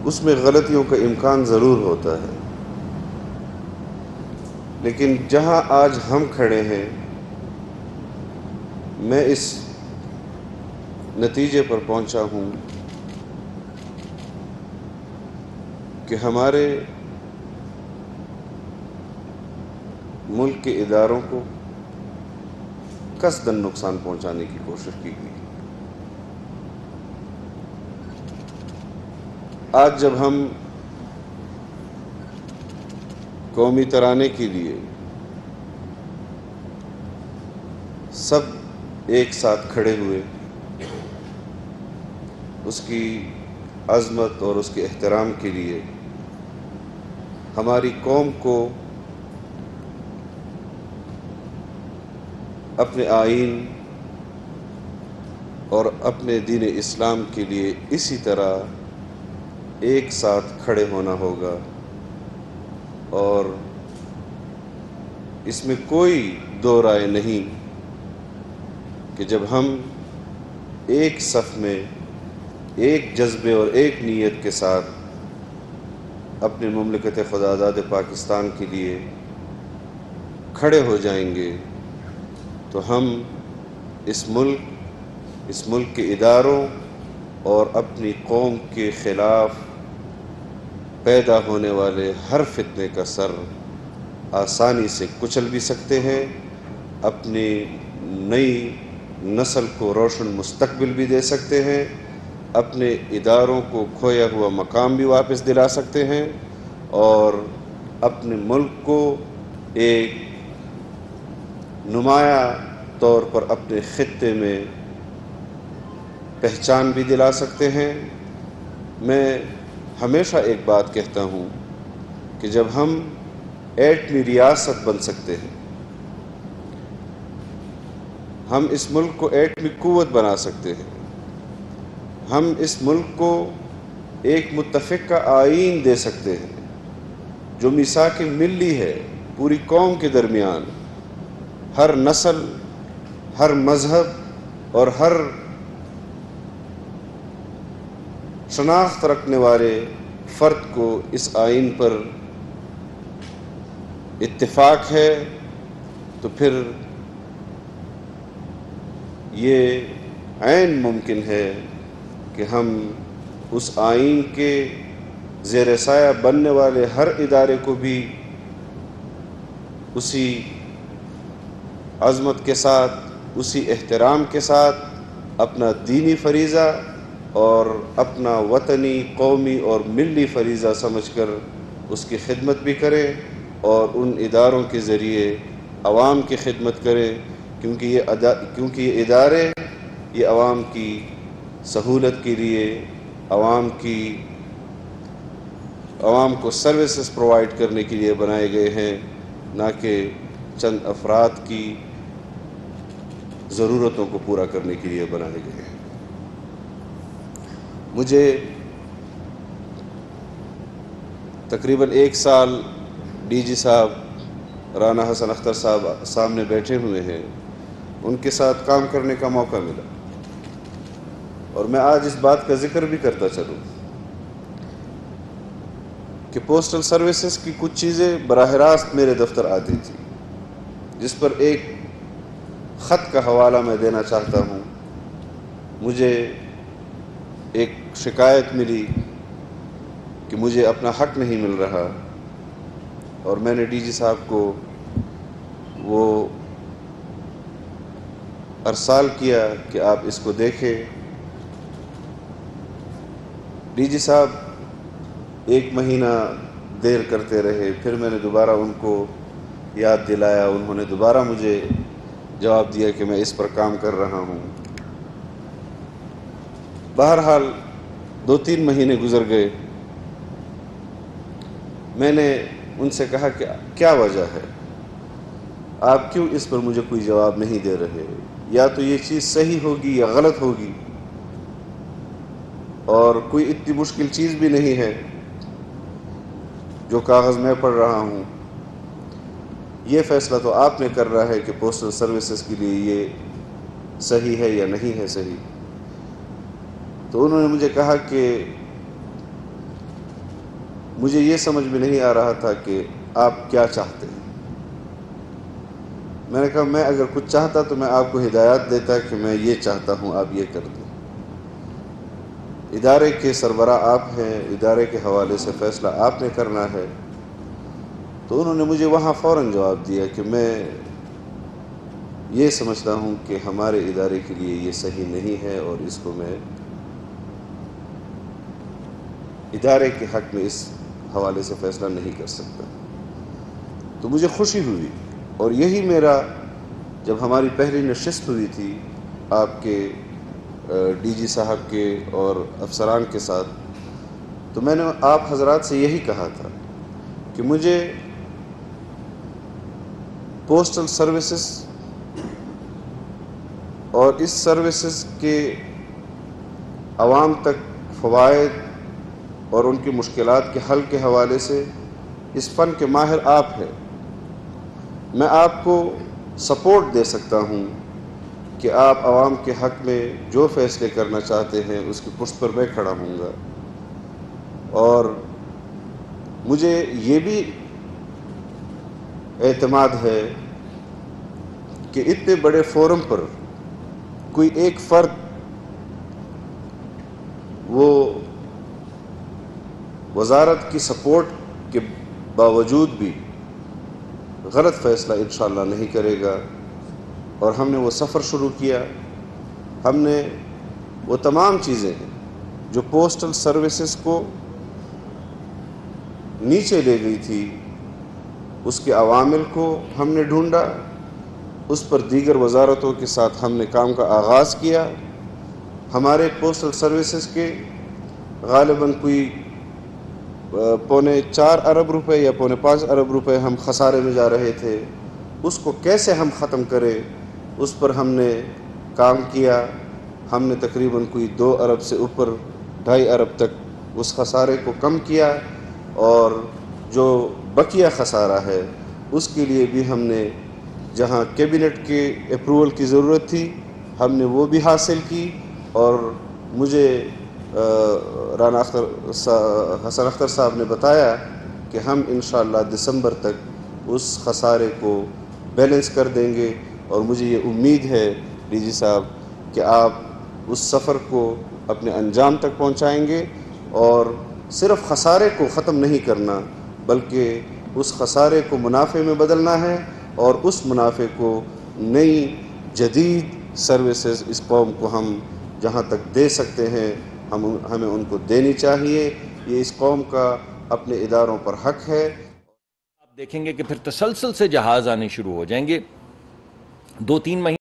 اس میں غلطیوں کا امکان ضرور ہوتا ہے، لیکن جہاں آج ہم کھڑے ہیں میں اس نتیجے پر پہنچا ہوں کہ ہمارے ملک کے اداروں کو قصداً نقصان پہنچانے کی کوشش کی گئی۔ آج جب ہم قومی ترانے کے لیے سب ایک ساتھ کھڑے ہوئے، اس کی عظمت اور اس کے احترام کے لیے ہماری قوم کو اپنے آئین اور اپنے دین اسلام کے لیے اسی طرح ایک ساتھ کھڑے ہونا ہوگا، اور اس میں کوئی دو رائے نہیں کہ جب ہم ایک صف میں ایک جذبے اور ایک نیت کے ساتھ اپنے مملکت خداداد پاکستان کے لیے کھڑے ہو جائیں گے تو ہم اس ملک کے اداروں اور اپنی قوم کے خلاف پیدا ہونے والے ہر فتنے کا سر آسانی سے کچل بھی سکتے ہیں، اپنی نئی نسل کو روشن مستقبل بھی دے سکتے ہیں، اپنے اداروں کو کھویا ہوا مقام بھی واپس دلا سکتے ہیں، اور اپنے ملک کو ایک نمایاں طور پر اپنے خطے میں پہچان بھی دلا سکتے ہیں۔ میں ہمیشہ ایک بات کہتا ہوں کہ جب ہم ایٹمی ریاست بن سکتے ہیں، ہم اس ملک کو ایٹمی قوت بنا سکتے ہیں، ہم اس ملک کو ایک متفق کا آئین دے سکتے ہیں جو میثاق ملی ہے پوری قوم کے درمیان، ہر نسل، ہر مذہب اور ہر شناخت رکھنے والے فرد کو اس آئین پر اتفاق ہے، تو پھر یہ عین ممکن ہے کہ ہم اس آئین کے زیر سایہ بننے والے ہر ادارے کو بھی اسی عظمت کے ساتھ، اسی احترام کے ساتھ اپنا دینی فریضہ اور اپنا وطنی، قومی اور ملی فریضہ سمجھ کر اس کی خدمت بھی کرے، اور ان اداروں کے ذریعے عوام کی خدمت کرے، کیونکہ یہ ادارے یہ عوام کی سہولت کے لیے، عوام کو سروسز پرووائڈ کرنے کے لیے بنائے گئے ہیں، نہ کہ چند افراد کی ضرورتوں کو پورا کرنے کے لیے بنائے گئے ہیں۔ مجھے تقریباً 1 سال ڈی جی صاحب رانا حسن اختر صاحب سامنے بیٹھے ہوئے ہیں، ان کے ساتھ کام کرنے کا موقع ملا، اور میں آج اس بات کا ذکر بھی کرتا چلوں کہ پوسٹل سروسز کی کچھ چیزیں براہ راست میرے دفتر آتی تھی، جس پر ایک خط کا حوالہ میں دینا چاہتا ہوں۔ مجھے ایک شکایت ملی کہ مجھے اپنا حق نہیں مل رہا، اور میں نے ڈی جی صاحب کو وہ ارسال کیا کہ آپ اس کو دیکھیں۔ ڈی جی صاحب 1 مہینہ دیر کرتے رہے، پھر میں نے دوبارہ ان کو یاد دلایا، انہوں نے دوبارہ مجھے جواب دیا کہ میں اس پر کام کر رہا ہوں۔ بہرحال 2-3 مہینے گزر گئے، میں نے ان سے کہا کہ کیا وجہ ہے، آپ کیوں اس پر مجھے کوئی جواب نہیں دے رہے؟ یا تو یہ چیز صحیح ہوگی یا غلط ہوگی، اور کوئی اتنی مشکل چیز بھی نہیں ہے جو کاغذ میں پڑھ رہا ہوں، یہ فیصلہ تو آپ نے کر رہا ہے کہ پوسٹل سروسز کے لیے یہ صحیح ہے یا نہیں ہے صحیح۔ تو انہوں نے مجھے کہا کہ مجھے یہ سمجھ میں نہیں آ رہا تھا کہ آپ کیا چاہتے ہیں۔ میں نے کہا میں اگر کچھ چاہتا تو میں آپ کو ہدایات دیتا کہ میں یہ چاہتا ہوں آپ یہ کر دیں۔ ادارے کے سربراہ آپ ہیں، ادارے کے حوالے سے فیصلہ آپ نے کرنا ہے۔ تو انہوں نے مجھے وہاں فوراً جواب دیا کہ میں یہ سمجھتا ہوں کہ ہمارے ادارے کے لیے یہ صحیح نہیں ہے اور اس کو میں ادارے کے حق میں اس حوالے سے فیصلہ نہیں کر سکتا۔ تو مجھے خوشی ہوئی، اور یہی میرا جب ہماری پہلی نشست ہوئی تھی آپ کے ڈی جی صاحب کے اور افسران کے ساتھ، تو میں نے آپ حضرات سے یہی کہا تھا کہ مجھے پوسٹل سروسز اور اس سروسز کے عوام تک فوائد اور ان کی مشکلات کے حل کے حوالے سے اس فن کے ماہر آپ ہیں، میں آپ کو سپورٹ دے سکتا ہوں کہ آپ عوام کے حق میں جو فیصلے کرنا چاہتے ہیں اس کی پشت پر میں کھڑا ہوں گا۔ اور مجھے یہ بھی اعتماد ہے کہ اتنے بڑے فورم پر کوئی ایک فرد وہ وزارت کی سپورٹ کے باوجود بھی غلط فیصلہ انشاءاللہ نہیں کرے گا۔ اور ہم نے وہ سفر شروع کیا، ہم نے وہ تمام چیزیں جو پوسٹل سروسز کو نیچے لے گئی تھی اس کے عوامل کو ہم نے ڈھونڈا، اس پر دیگر وزارتوں کے ساتھ ہم نے کام کا آغاز کیا۔ ہمارے پوسٹل سروسز کے غالباً کوئی 4.25 ارب روپے یا 5.25 ارب روپے ہم خسارے میں جا رہے تھے، اس کو کیسے ہم ختم کریں اس پر ہم نے کام کیا۔ ہم نے تقریباً کوئی 2 ارب سے اوپر 2.5 ارب تک اس خسارے کو کم کیا، اور جو بقیہ خسارہ ہے اس کے لیے بھی ہم نے جہاں کیبنٹ کے اپروول کی ضرورت تھی ہم نے وہ بھی حاصل کی۔ اور مجھے رانا حسن اختر صاحب نے بتایا کہ ہم انشاءاللہ دسمبر تک اس خسارے کو بیلنس کر دیں گے، اور مجھے یہ امید ہے ڈی جی صاحب کہ آپ اس سفر کو اپنے انجام تک پہنچائیں گے، اور صرف خسارے کو ختم نہیں کرنا بلکہ اس خسارے کو منافع میں بدلنا ہے، اور اس منافع کو نئی جدید سروسز اس قوم کو ہم جہاں تک دے سکتے ہیں ہمیں ان کو دینی چاہیے۔ یہ اس قوم کا اپنے اداروں پر حق ہے۔ آپ دیکھیں گے کہ پھر تسلسل سے جہاز آنے شروع ہو جائیں گے، 2-3 مہینے